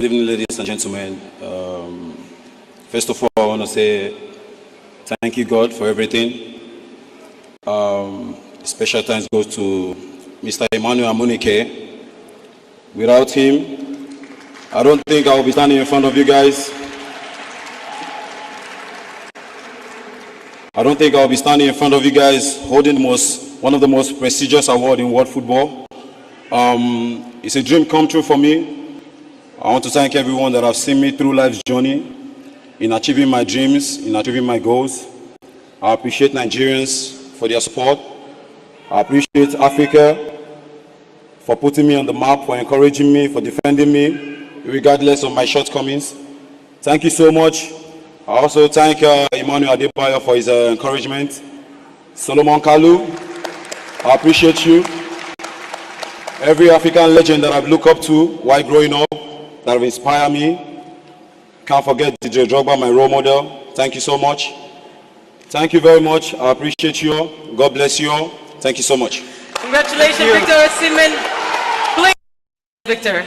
Good evening, ladies and gentlemen. First of all, I want to say thank you, God, for everything. Special thanks goes to Mr. Emmanuel Amunike. Without him, I don't think I will be standing in front of you guys. I don't think I'll be standing in front of you guys holding one of the most prestigious awards in world football. It's a dream come true for me. I want to thank everyone that have seen me through life's journey in achieving my dreams, in achieving my goals. I appreciate Nigerians for their support. I appreciate Africa for putting me on the map, for encouraging me, for defending me, regardless of my shortcomings. Thank you so much. I also thank Emmanuel Adebayo for his encouragement. Solomon Kalu, I appreciate you. Every African legend that I've looked up to while growing up, that have inspired me. Can't forget DJ Drogba, my role model. Thank you so much. Thank you very much. I appreciate you all. God bless you all. Thank you so much. Congratulations, Victor Osimen. Victor.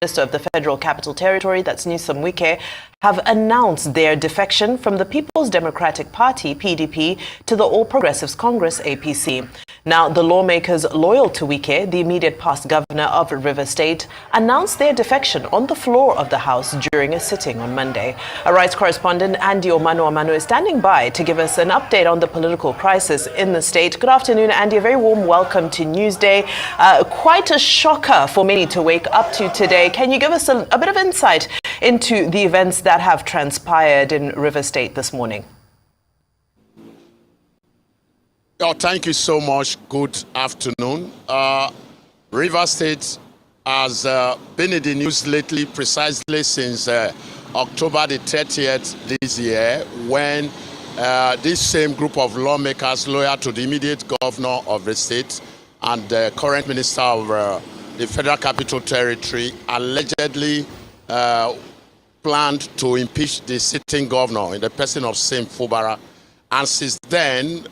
Minister of the Federal Capital Territory, that's Wike, have announced their defection from the People's Democratic Party, PDP, to the All Progressives Congress, APC. Now, the lawmakers loyal to Wike, the immediate past governor of Rivers State, announced their defection on the floor of the House during a sitting on Monday. Our rights correspondent Andy Omanu is standing by to give us an update on the political crisis in the state. Good afternoon, Andy. A very warm welcome to Newsday. Quite a shocker for many to wake up to today. Can you give us a bit of insight into the events that have transpired in Rivers State this morning? Oh, thank you so much. Good afternoon. Rivers State has been in the news lately precisely since October the 30th this year, when this same group of lawmakers loyal to the immediate governor of the state and the current minister of the Federal Capital Territory allegedly planned to impeach the sitting governor in the person of Sim Fubara. And since then,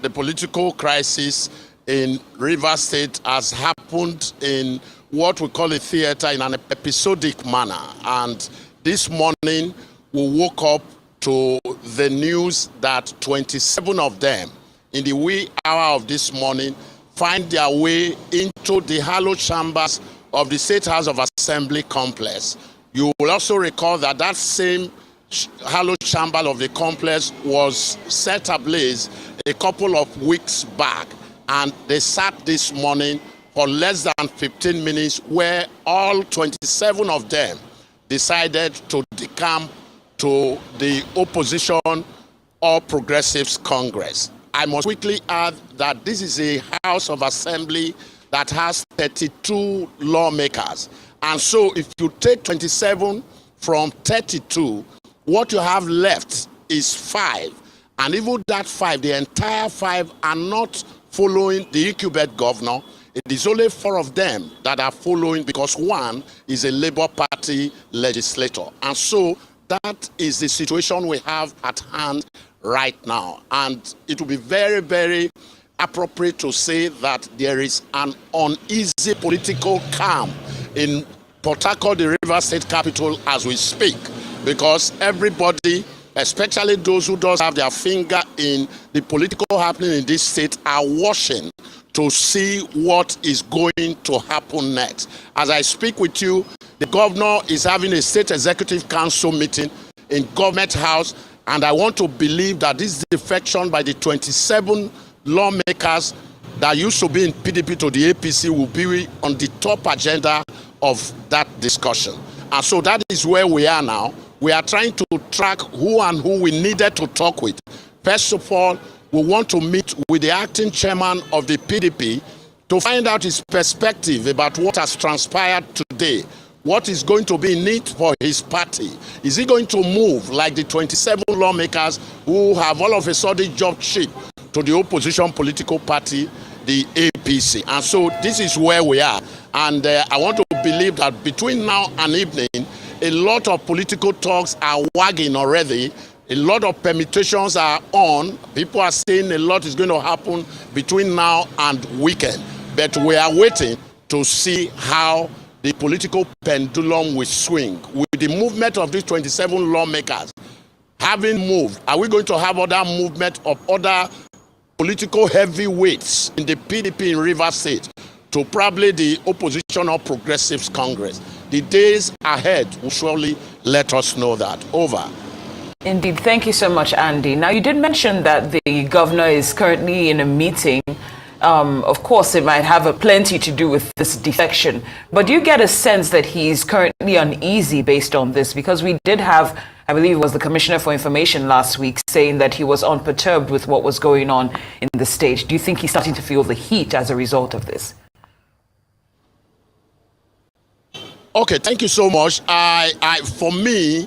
the political crisis in Rivers State has happened in what we call a theater in an episodic manner. And this morning, we woke up to the news that 27 of them, in the wee hour of this morning, find their way into the hallowed chambers of the State House of Assembly complex. You will also recall that that same hallowed chamber of the complex was set ablaze a couple of weeks back, and they sat this morning for less than 15 minutes, where all 27 of them decided to decamp to the opposition or Progressives Congress. I must quickly add that this is a House of Assembly that has 32 lawmakers. And so if you take 27 from 32, what you have left is 5. And even that 5, the entire 5 are not following the incumbent governor. It is only 4 of them that are following, because 1 is a Labour Party legislator. And so that is the situation we have at hand right now. And it will be very, very appropriate to say that there is an uneasy political calm in Port Harcourt, the Rivers State capital, as we speak, because everybody, especially those who don't have their finger in the political happening in this state, are watching to see what is going to happen next. As I speak with you, the governor is having a State Executive Council meeting in Government House, and I want to believe that this defection by the 27 lawmakers that used to be in PDP to the APC will be on the top agenda of that discussion. And so that is where we are now. We are trying to track who and who we needed to talk with. First of all, we want to meet with the acting chairman of the PDP to find out his perspective about what has transpired today. What is going to be in it for his party? Is he going to move like the 27 lawmakers who have all of a sudden jumped ship to the opposition political party, the APC? And so this is where we are. And I want to believe that between now and evening, a lot of political talks are wagging already. A lot of permutations are on. People are saying a lot is going to happen between now and weekend. But we are waiting to see how the political pendulum will swing. With the movement of these 27 lawmakers having moved, are we going to have other movement of other political heavyweights in the PDP in Rivers State to probably the opposition or Progressives Congress? The days ahead will surely let us know that. Over. Indeed. Thank you so much, Andy. Now, you did mention that the governor is currently in a meeting. Of course, it might have plenty to do with this defection. But do you get a sense that he's currently uneasy based on this? Because we did have, I believe it was the Commissioner for Information last week, saying that he was unperturbed with what was going on in the state. Do you think he's starting to feel the heat as a result of this? Okay, thank you so much. For me,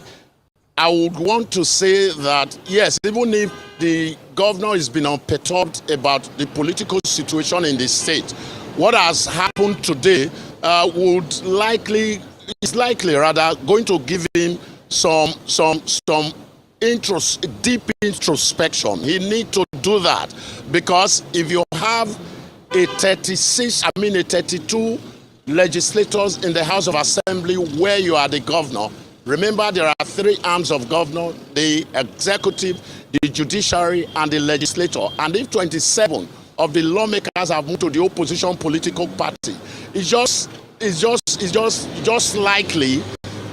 I would want to say that, yes, even if the governor has been unperturbed about the political situation in the state, what has happened today is likely going to give him some deep introspection. He needs to do that, because if you have a 32 legislators in the House of Assembly where you are the governor. Remember, there are three arms of governor: the executive, the judiciary, and the legislature. And if 27 of the lawmakers have moved to the opposition political party, it's just likely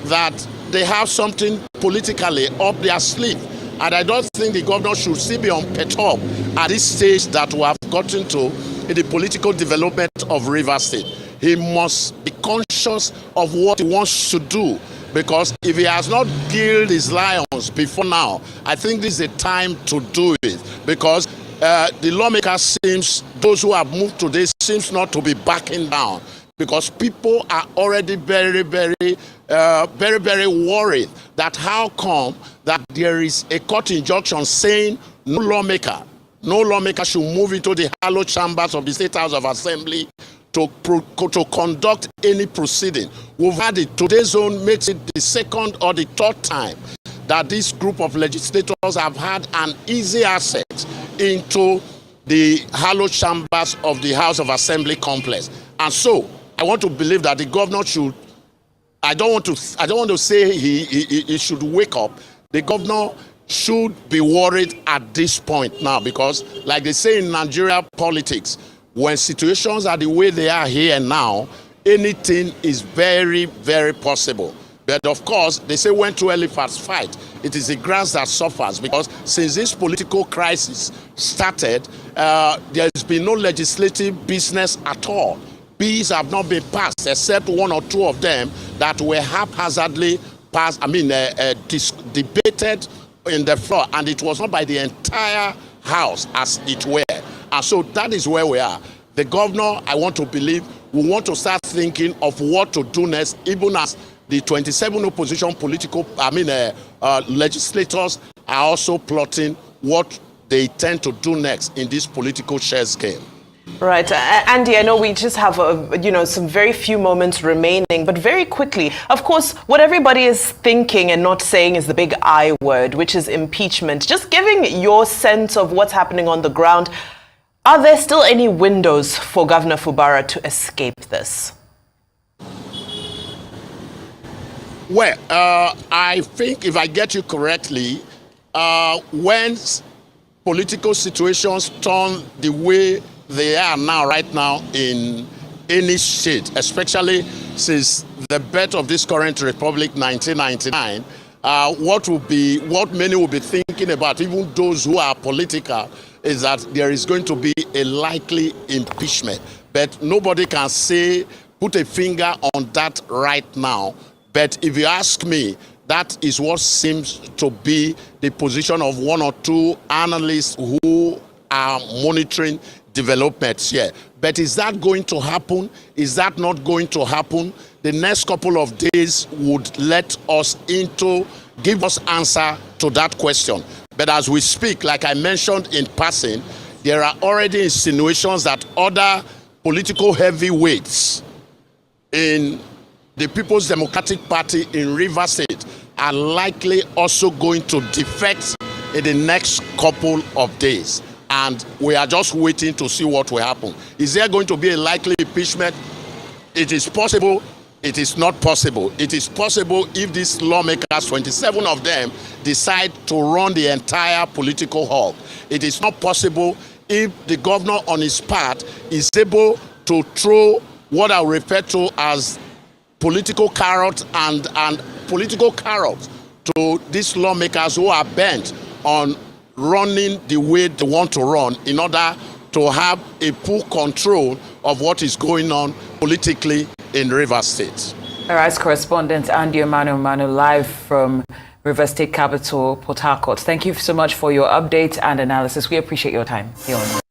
that they have something politically up their sleeve. And I don't think the governor should still be unperturbed at this stage that we have gotten to in the political development of Rivers State. He must be conscious of what he wants to do, because if he has not killed his lions before now, I think this is the time to do it, because the lawmakers those who have moved today seems not to be backing down, because people are already very worried that how come that there is a court injunction saying no lawmaker should move into the hallowed chambers of the State House of Assembly to conduct any proceeding. We've had it. Today's zone makes it the second or the third time that this group of legislators have had an easy access into the hallowed chambers of the House of Assembly complex. And so I want to believe that the governor should, I don't want to say he should wake up. The governor should be worried at this point now, because like they say in Nigeria politics, when situations are the way they are here now, anything is very possible. But of course, they say when two elephants fight, it is the grass that suffers, because since this political crisis started, there's been no legislative business at all. Bills have not been passed, except one or two of them that were haphazardly passed, debated in the floor, and it was not by the entire House as it were. And so that is where we are. The governor, I want to believe, will want to start thinking of what to do next, even as the 27 opposition legislators are also plotting what they intend to do next in this political chess game. Right. Andy, I know we just have, some very few moments remaining, but very quickly, of course, what everybody is thinking and not saying is the big I word, which is impeachment. Just giving your sense of what's happening on the ground, are there still any windows for Governor Fubara to escape this? Well, I think if I get you correctly, when political situations turn the way they are now, right now, in any state, especially since the birth of this current republic, 1999, what many will be thinking about, even those who are political, is that there is going to be a likely impeachment. But nobody can put a finger on that right now. But if you ask me, that is what seems to be the position of one or two analysts who are monitoring developments here. But is that going to happen? Is that not going to happen? The next couple of days would let us give us answer to that question. But as we speak, like I mentioned in passing, there are already insinuations that other political heavyweights in the People's Democratic Party in Rivers State are likely also going to defect in the next couple of days. And we are just waiting to see what will happen. Is there going to be a likely impeachment? It is possible. It is not possible. It is possible if these lawmakers, 27 of them, decide to run the entire political hog. It is not possible if the governor on his part is able to throw what I refer to as political carrots and political carrots to these lawmakers who are bent on running the way they want to run in order to have a full control of what is going on politically in Rivers State. All right, correspondent Andy Emmanuel live from Rivers State capital, Port Harcourt. Thank you so much for your update and analysis. We appreciate your time here on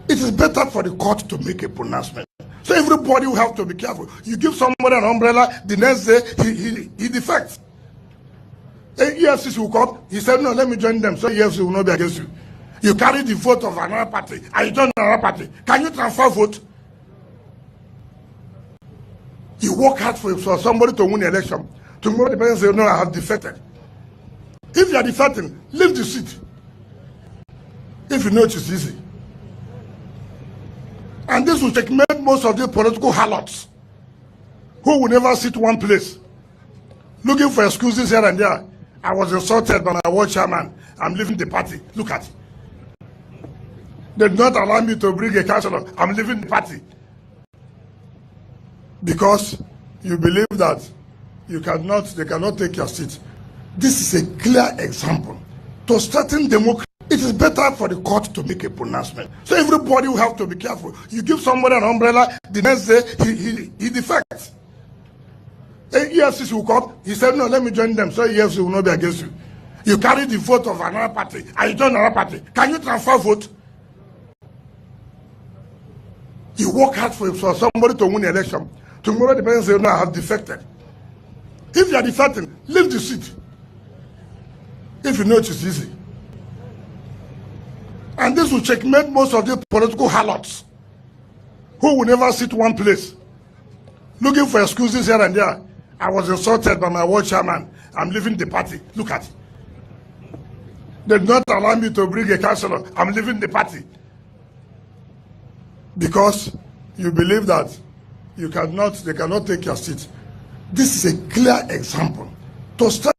It is better for the court to make a pronouncement. So everybody will have to be careful. You give somebody an umbrella, the next day he defects. EFCC will come. He said, no, let me join them. So EFCC will not be against you. You carry the vote of another party and you join another party. Can you transfer vote? You work hard for somebody to win the election. Tomorrow the person say, no, I have defected. If you are defecting, leave the seat. If you know it is easy. And this will checkmate most of the political harlots who will never sit one place, looking for excuses here and there. I was insulted by my ward chairman. I'm leaving the party. Look at it. They did not allow me to bring a councillor. I'm leaving the party. Because you believe that they cannot take your seat. This is a clear example. To strengthen democracy, it is better for the court to make a pronouncement. So everybody will have to be careful. You give somebody an umbrella, the next day he defects. EFCC will come. He said, no, let me join them. So EFCC will not be against you. You carry the vote of another party and you join another party. Can you transfer vote? You work hard for somebody to win the election. Tomorrow the person say, no, I have defected. If you are defecting, leave the seat. If you know it is easy. And this will checkmate most of the political harlots who will never sit one place, looking for excuses here and there. I was insulted by my ward chairman. I'm leaving the party. Look at it. They did not allow me to bring a councillor. I'm leaving the party. Because you believe that they cannot take your seat. This is a clear example. To start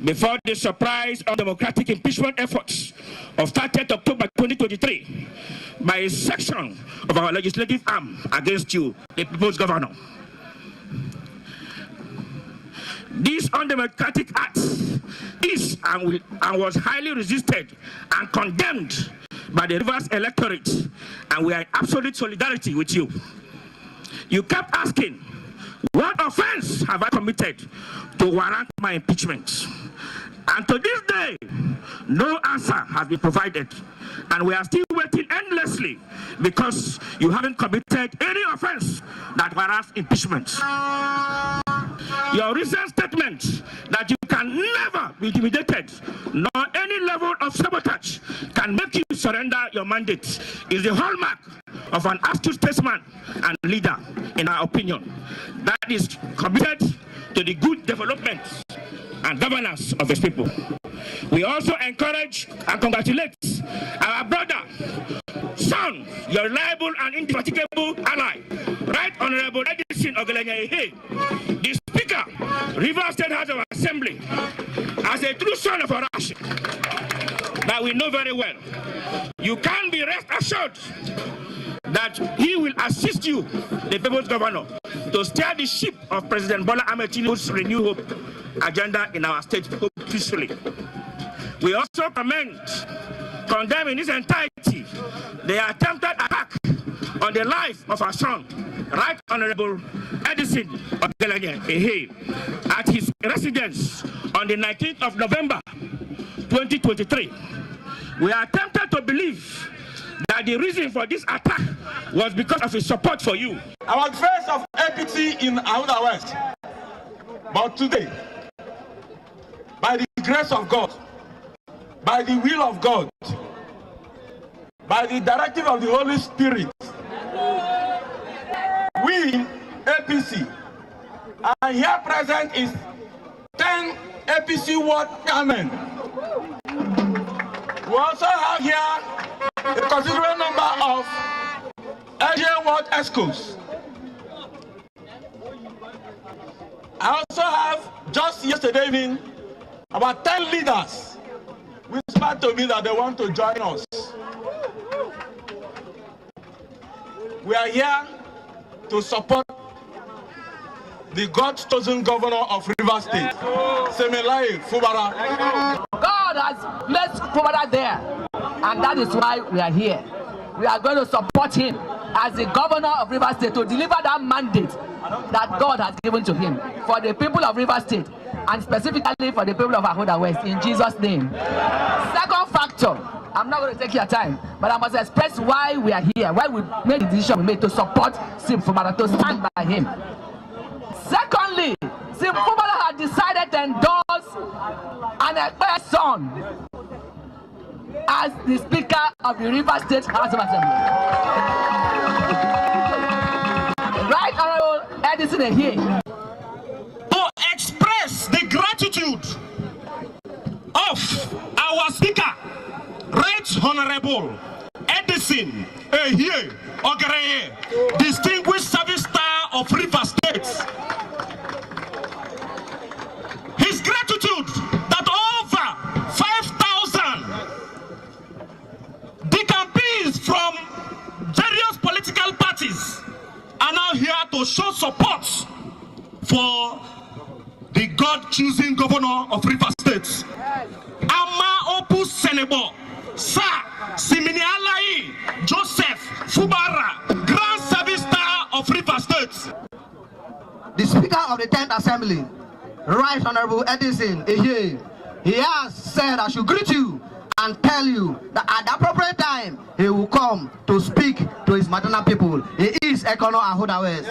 before the surprise of democratic impeachment efforts of 30th October 2023 by a section of our legislative arm against you, the People's Governor. This undemocratic act is and was highly resisted and condemned by the Rivers electorate, and we are in absolute solidarity with you. You kept asking, what offense have I committed to warrant my impeachment? And to this day, no answer has been provided. And we are still waiting endlessly because you haven't committed any offense that warrants impeachment. Your recent statement that you can never be intimidated, nor any level of sabotage can make you surrender your mandate is the hallmark of an astute statesman and leader, in our opinion, that is committed to the good development and governance of his people. We also encourage and congratulate our brother, son, your reliable and indefatigable ally, Right Honorable Edison Ogelenya, the Speaker, Rivers State House of Assembly, as a true son of Arash that we know very well. You can be rest assured that he will assist you, the People's Governor, to steer the ship of President Bola Ahmed Tinubu's Renew Hope agenda in our state peacefully. We also condemn in its entirety the attempted attack on the life of our son, Right Honorable Edison Ogelenya, at his residence on the 19th of November 2023. We are tempted to believe that the reason for this attack was because of his support for you. I was face of APC in Ahuda West, but today, by the grace of God, by the will of God, by the directive of the Holy Spirit, we, APC, and here present is 10 APC ward chairmen. We also have here a considerable number of LGA ward ESCOs. I also have, just yesterday evening, about 10 leaders whispered to me that they want to join us. We are here to support the God-chosen governor of Rivers State, Semelai Fubara. God has placed Fubara there, and that is why we are here. We are going to support him as the governor of Rivers State to deliver that mandate that God has given to him for the people of Rivers State, and specifically for the people of Ahuda West, in Jesus' name. Second factor, I'm not going to take your time, but I must express why we are here, why we made the decision we made to support Sim Fubara, to stand by him. Secondly, Sim Fubara had decided to endorse an elder son as the Speaker of the Rivers State House of Assembly. Right Honorable Edison Ehie, to express the gratitude of our Speaker, Right Honorable Edison Ehie Ogereye, Distinguished Service Star of Rivers State. His gratitude that over 5,000 decampees from various political parties are now here to show support for the God-choosing governor of Rivers State. Ama Opus Senebo, Sir Simini Alai Joseph Fubara, Grand Service Star of Rivers State. The Speaker of the 10th Assembly, Right Honorable Edison Ehie, he has said I should greet you and tell you that at the appropriate time he will come to speak to his maternal people. He is Econo Ahuda West.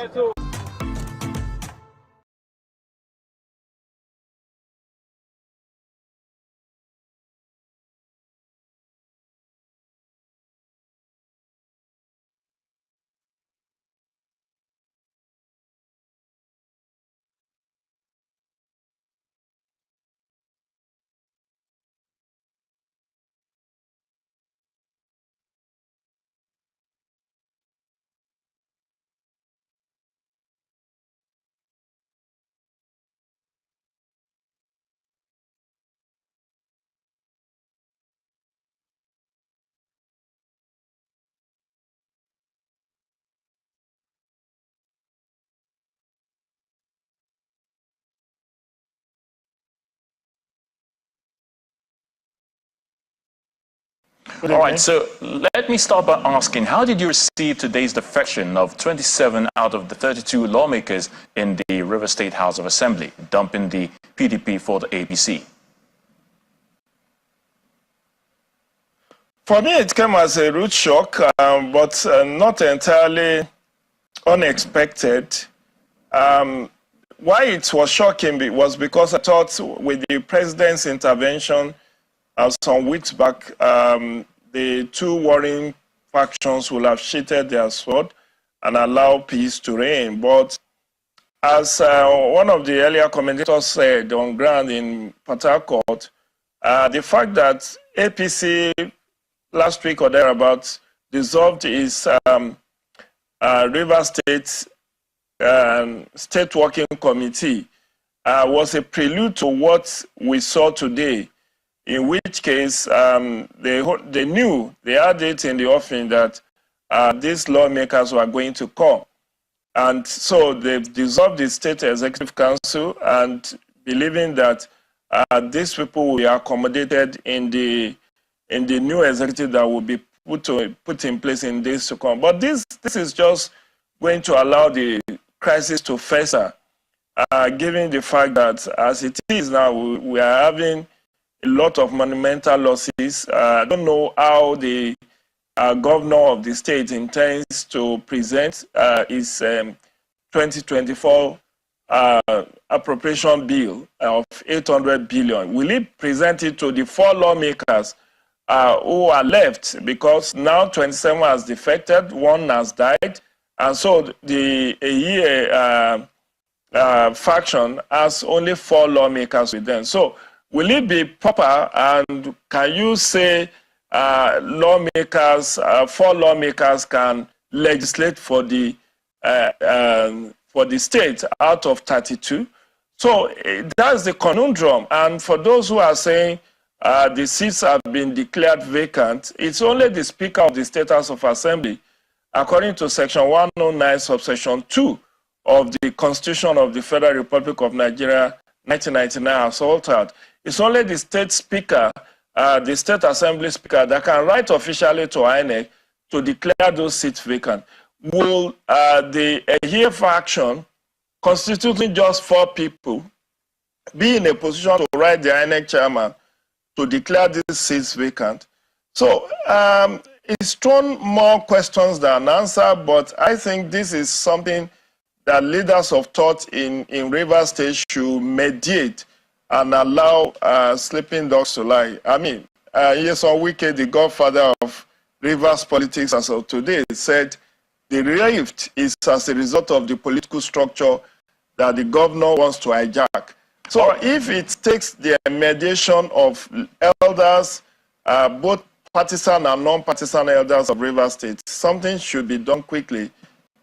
All right, so let me start by asking, how did you receive today's defection of 27 out of the 32 lawmakers in the River State House of Assembly, dumping the PDP for the APC? For me, it came as a rude shock, but not entirely unexpected. Why it was shocking was because I thought with the president's intervention some weeks back, the two warring factions will have sheathed their sword and allow peace to reign. But as one of the earlier commentators said on ground in Port Harcourt, the fact that APC last week or thereabouts dissolved its River State State Working Committee was a prelude to what we saw today, in which case they knew, they had it in the offing that these lawmakers were going to come. And so they've dissolved the State Executive Council and believing that these people will be accommodated in the new executive that will be put in place in days to come. But this is just going to allow the crisis to fester, given the fact that as it is now, we are having a lot of monumental losses. I don't know how the governor of the state intends to present his 2024 appropriation bill of 800 billion. Will he present it to the 4 lawmakers who are left? Because now 27 has defected, 1 has died, and so the faction has only 4 lawmakers with them. So will it be proper, and can you say lawmakers, 4 lawmakers can legislate for the state out of 32? So that's the conundrum. And for those who are saying the seats have been declared vacant, it's only the Speaker of the State House of Assembly, according to Section 109, subsection 2 of the Constitution of the Federal Republic of Nigeria, 1999, as altered. It's only the state speaker, the State Assembly Speaker, that can write officially to INEC to declare those seats vacant. Will the Ehie faction, constituting just 4 people, be in a position to write the INEC chairman to declare these seats vacant? So it's thrown more questions than answers, but I think this is something that leaders of thought in Rivers State should mediate and allow sleeping dogs to lie. I mean, yes, on Wike, the godfather of Rivers politics as of today, said the rift is as a result of the political structure that the governor wants to hijack. So if it takes the mediation of elders, both partisan and non-partisan elders of Rivers State, something should be done quickly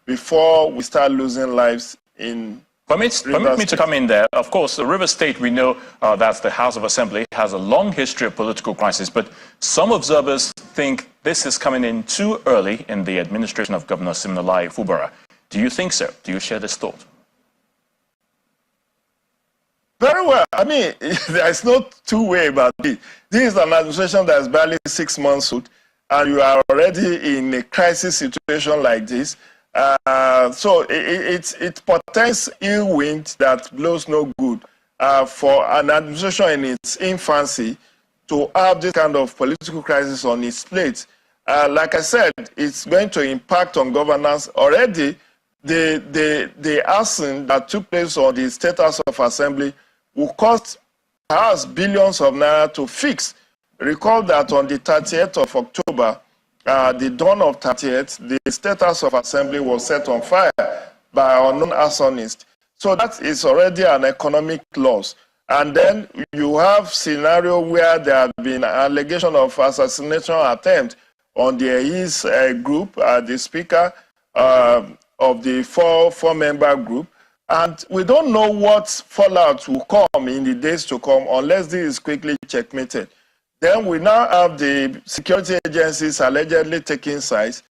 before we start losing lives in Permit me to come in there. Of course, the River State, we know that the House of Assembly has a long history of political crisis, but some observers think this is coming in too early in the administration of Governor Siminalayi Fubara. Do you think so? Do you share this thought? Very well. I mean, there's no two-way about it. This is an administration that is barely 6 months old, and you are already in a crisis situation like this. So it portends ill wind that blows no good for an administration in its infancy to have this kind of political crisis on its plate. Like I said, it's going to impact on governance. Already, the arson that took place on the State House of Assembly will cost us billions of naira to fix. Recall that on the 30th of October, the dawn of 30th, the State House of Assembly was set on fire by an unknown arsonist. So that is already an economic loss. And then you have scenario where there have been allegation of assassination attempt on the Ehie's group, the speaker of the four-member group. And we don't know what fallout will come in the days to come unless this is quickly checkmated. Then we now have the security agencies allegedly taking sides,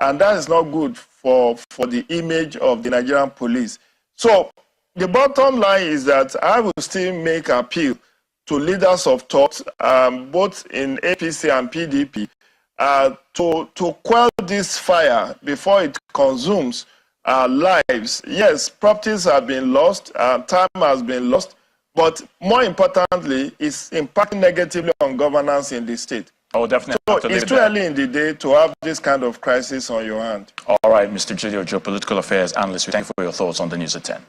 and that is not good for the image of the Nigerian police. So the bottom line is that I will still make appeal to leaders of thought, both in APC and PDP, to quell this fire before it consumes our lives. Yes, properties have been lost, time has been lost, but more importantly, it's impacting negatively on governance in the state. Oh, definitely. So it's too early in the day to have this kind of crisis on your hand. All right, Mr. Julio, geopolitical affairs analyst, we thank you for your thoughts on the news at 10.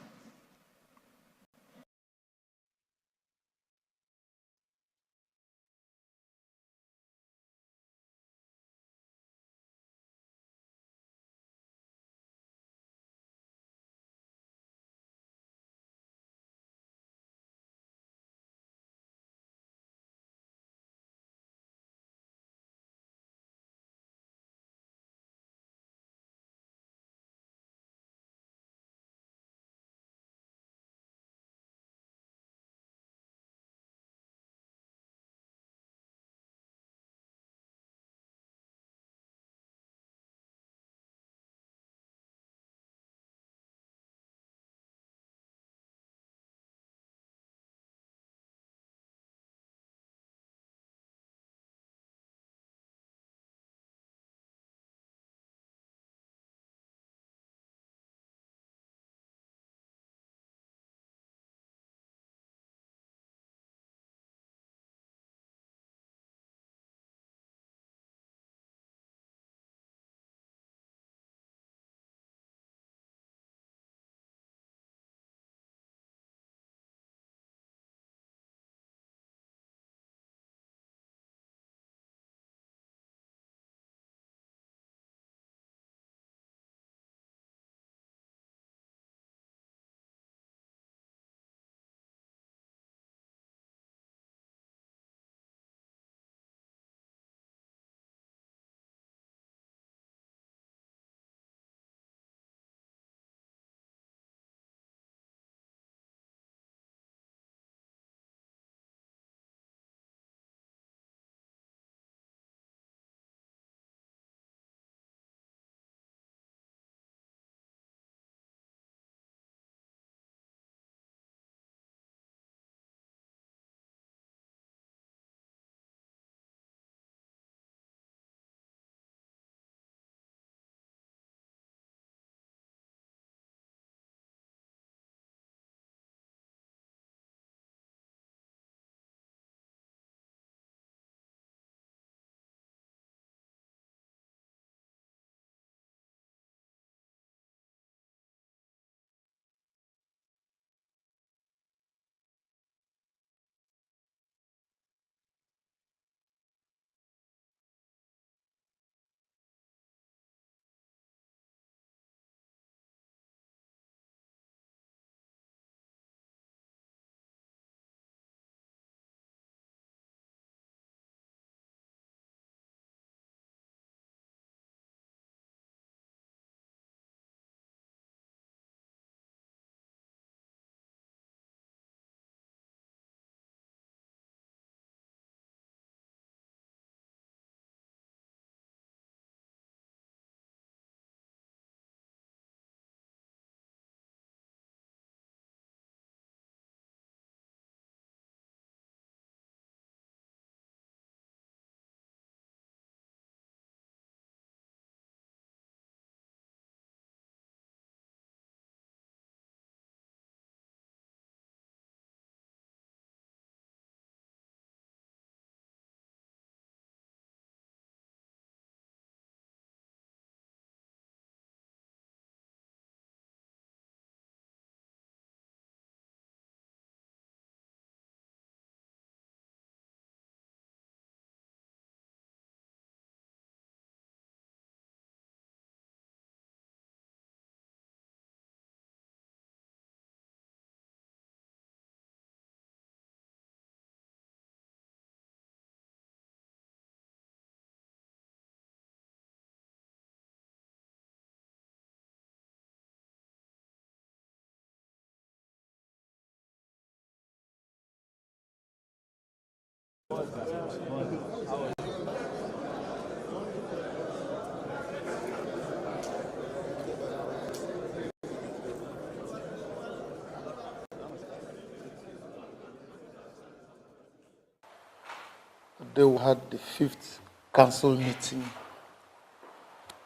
They had the fifth council meeting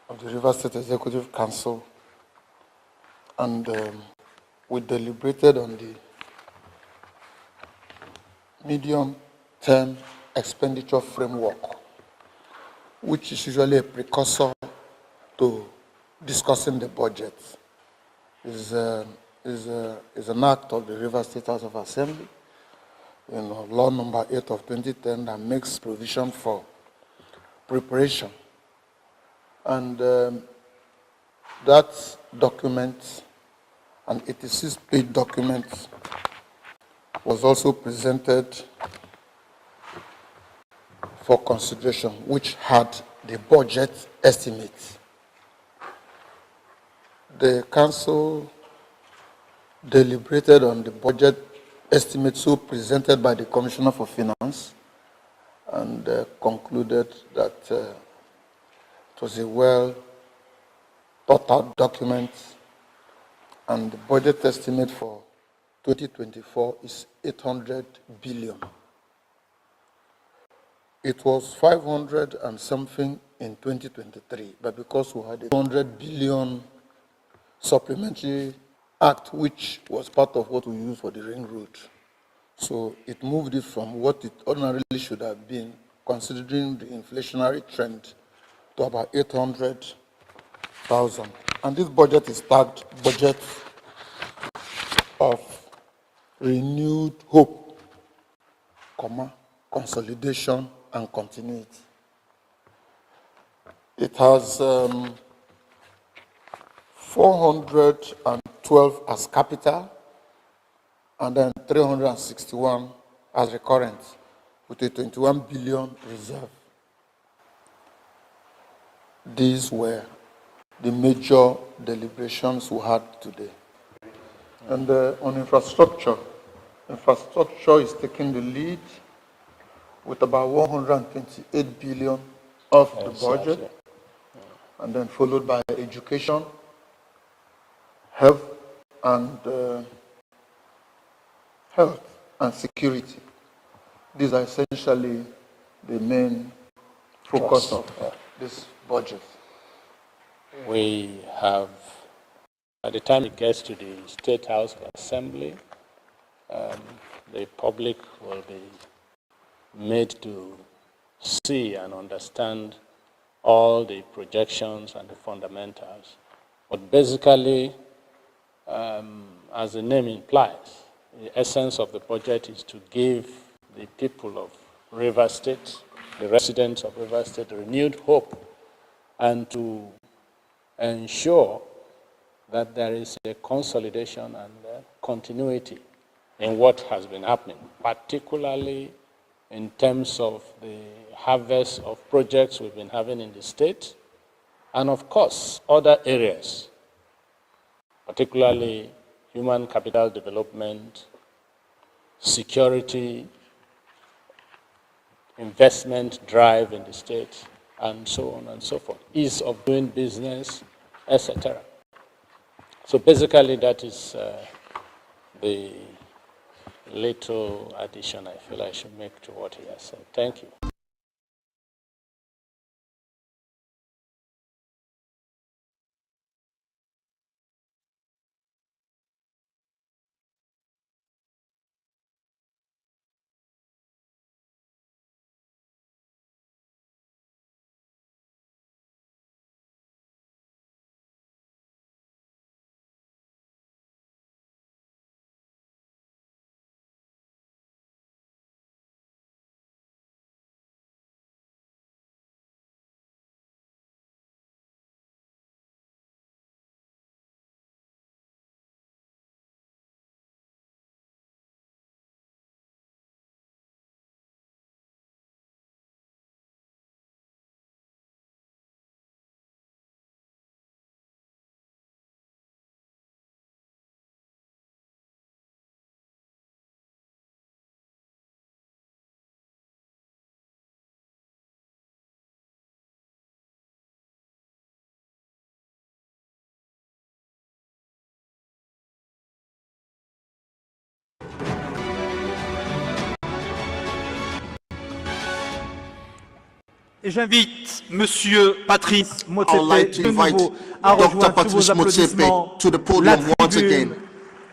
of the Rivers State Executive Council, and we deliberated on the medium-term expenditure framework, which is usually a precursor to discussing the budget. Is an act of the Rivers State House of Assembly, law number 8 of 2010, that makes provision for preparation. And that document, an 86-page document, was also presented for consideration, which had the budget estimate. The council deliberated on the budget estimate so presented by the Commissioner for Finance, and concluded that it was a well thought out document, and the budget estimate for 2024 is 800 billion. It was 500 and something in 2023, but because we had a 100 billion supplementary act, which was part of what we used for the ring road, so it moved it from what it ordinarily should have been, considering the inflationary trend, to about 800,000. And this budget is tagged budget of renewed hope, consolidation and continuity. It has 412 as capital, and then 361 as recurrent, with a 21 billion reserve. These were the major deliberations we had today. And on infrastructure is taking the lead with about 128 billion of the budget, and then followed by education, health and security. These are essentially the main focus of this budget. We have, by the time it gets to the State House of Assembly, the public will be made to see and understand all the projections and the fundamentals. But basically, as the name implies, the essence of the budget is to give the people of Rivers State, the residents of Rivers State, renewed hope, and to ensure that there is a consolidation and continuity in what has been happening, particularly in terms of the harvest of projects we've been having in the state, and of course, other areas, particularly human capital development, security, investment drive in the state, and so on and so forth, ease of doing business, etc. So basically, that is the little addition I feel I should make to what he has said. Thank you. Et j'invite Monsieur Patrice I would like to Motsepe de invite nouveau à Dr. rejoindre sur vos Patrice applaudissements Motsepe to the la podium once again tribune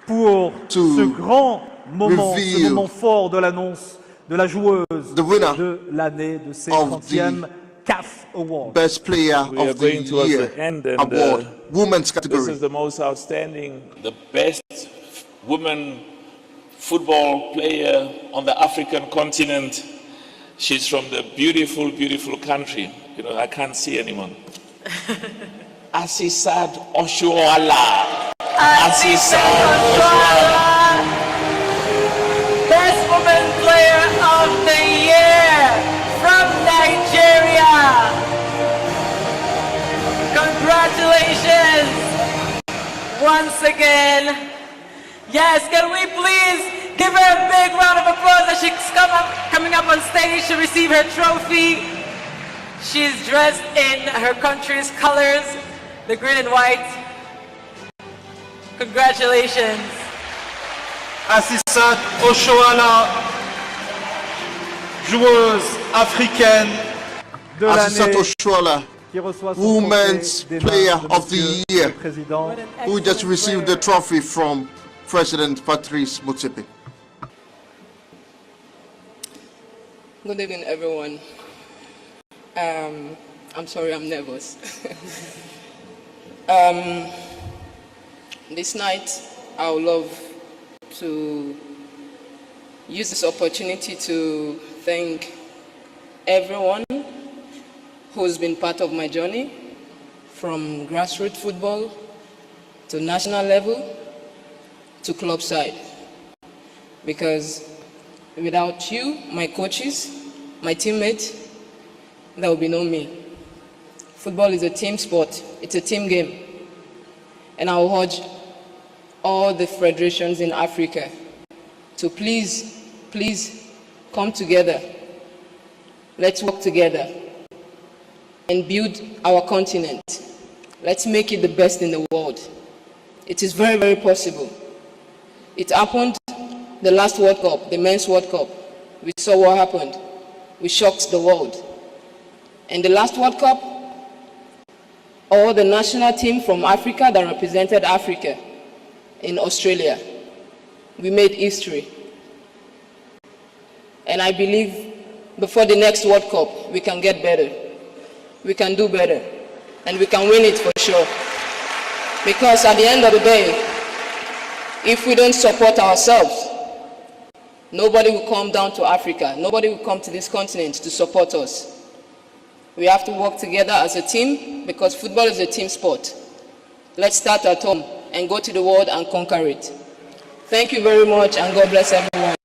pour ce grand moment, ce reveal moment fort de l'annonce de la joueuse the winner de l'année de ses of 30e CAF Award. Best Player We are of the going towards Year the end, and award, women's this category. is the most outstanding, the best woman football player on the African continent. She's from the beautiful, beautiful country. You know, I can't see anyone. Asisat Oshuala. Asisat Oshuala, Best Woman Player of the Year from Nigeria. Congratulations once again. Yes, can we please give her a big round of applause as she's coming up on stage to receive her trophy. She's dressed in her country's colors, the green and white. Congratulations. Asisat Oshuala, joueuse africaine de Asisat l'année, Oshuala, qui reçoit son Women's trophée des Player mains de of the Monsieur Year, le Président. who just received the trophy from President Patrice Motsepe. Good evening, everyone. I'm sorry, I'm nervous. This night, I would love to use this opportunity to thank everyone who's been part of my journey, from grassroots football to national level to club side. Because without you, my coaches, my teammates, there will be no me. Football is a team sport. It's a team game. And I will urge all the federations in Africa to please, please come together. Let's work together and build our continent. Let's make it the best in the world. It is very, very possible. It happened the last World Cup, the Men's World Cup. We saw what happened. We shocked the world. And the last World Cup, all the national team from Africa that represented Africa in Australia, we made history. And I believe before the next World Cup, we can get better. We can do better. And we can win it for sure. Because at the end of the day, if we don't support ourselves, nobody will come down to Africa. Nobody will come to this continent to support us. We have to work together as a team because football is a team sport. Let's start at home and go to the world and conquer it. Thank you very much, and God bless everyone.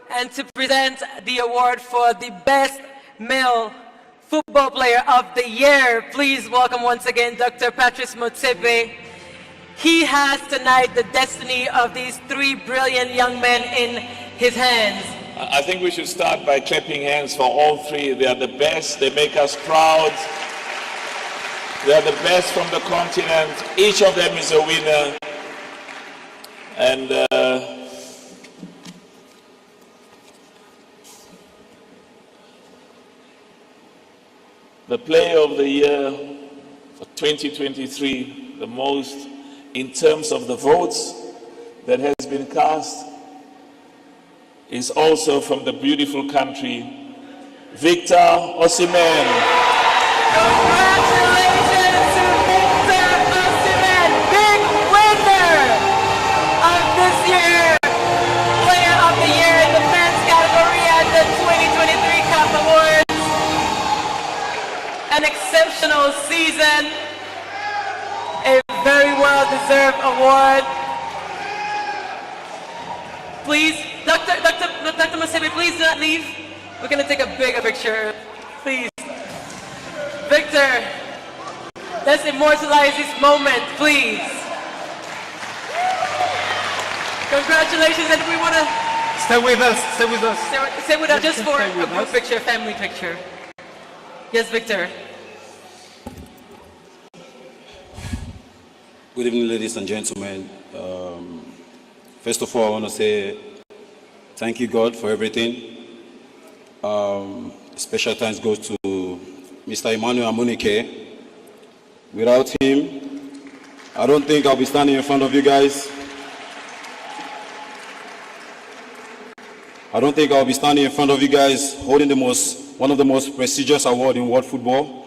And to present the award for the Best Male Football Player of the Year, please welcome once again Dr. Patrice Motsepe. He has tonight the destiny of these three brilliant young men in his hands. I think we should start by clapping hands for all three. They are the best. They make us proud. They are the best from the continent. Each of them is a winner. And the player of the year for 2023, the most in terms of the votes that has been cast, is also from the beautiful country, Victor Osimen. Congratulations to Victor Osimen, big winner of this year, Player of the Year in the men's category at the 2023 CAF Awards. An exceptional season, a very well-deserved award. Please, Dr. Musebe, please do not leave. We're going to take a bigger picture, please. Victor, let's immortalize this moment, please. Congratulations, and we want to... Stay with us, stay with us. Stay with us just for a group picture, family picture. Yes, Victor. Good evening, ladies and gentlemen. First of all, I want to say thank you, God, for everything. Special thanks goes to Mr. Emmanuel Amunike. Without him, I don't think I'll be standing in front of you guys. I don't think I'll be standing in front of you guys holding one of the most prestigious awards in world football.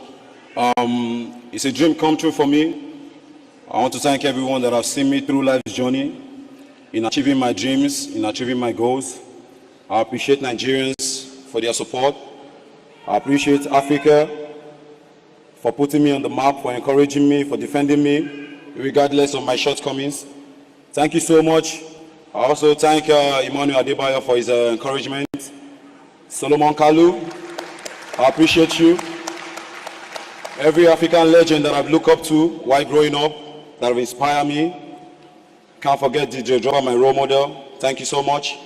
It's a dream come true for me. I want to thank everyone that have seen me through life's journey in achieving my dreams, in achieving my goals. I appreciate Nigerians for their support. I appreciate Africa for putting me on the map, for encouraging me, for defending me, regardless of my shortcomings. Thank you so much. I also thank Emmanuel Adebayo for his encouragement. Solomon Kalu, I appreciate you. Every African legend that I've looked up to while growing up, that have inspired me. Can't forget DJ Drogba, my role model. Thank you so much.